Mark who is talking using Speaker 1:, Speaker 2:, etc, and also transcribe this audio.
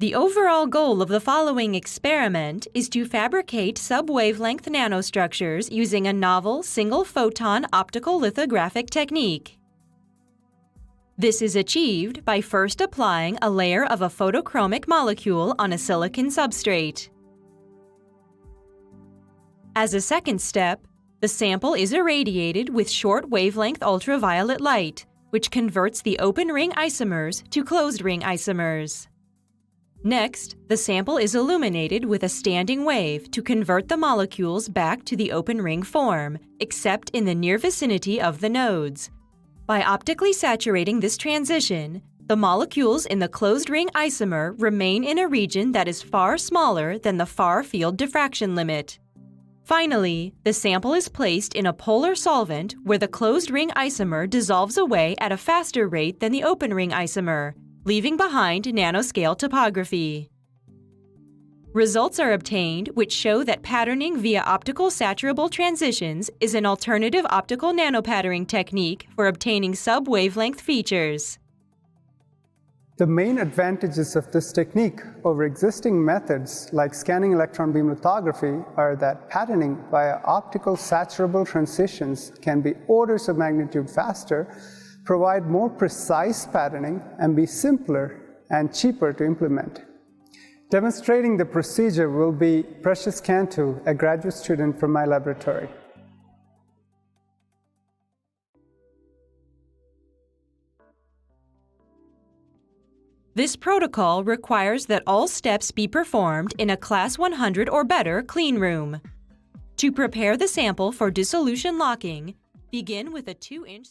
Speaker 1: The overall goal of the following experiment is to fabricate sub-wavelength nanostructures using a novel single-photon optical lithographic technique. This is achieved by first applying a layer of a photochromic molecule on a silicon substrate. As a second step, the sample is irradiated with short-wavelength ultraviolet light, which converts the open ring isomers to closed ring isomers. Next, the sample is illuminated with a standing wave to convert the molecules back to the open ring form, except in the near vicinity of the nodes. By optically saturating this transition, the molecules in the closed ring isomer remain in a region that is far smaller than the far-field diffraction limit. Finally, the sample is placed in a polar solvent where the closed ring isomer dissolves away at a faster rate than the open ring isomer, leaving behind nanoscale topography. Results are obtained which show that patterning via optical saturable transitions is an alternative optical nanopatterning technique for obtaining sub-wavelength features.
Speaker 2: The main advantages of this technique over existing methods like scanning electron beam lithography are that patterning via optical saturable transitions can be orders of magnitude faster, provide more precise patterning, and be simpler and cheaper to implement. Demonstrating the procedure will be Precious Cantu, a graduate student from my laboratory.
Speaker 1: This protocol requires that all steps be performed in a Class 100 or better clean room. To prepare the sample for dissolution locking, begin with a 2-inch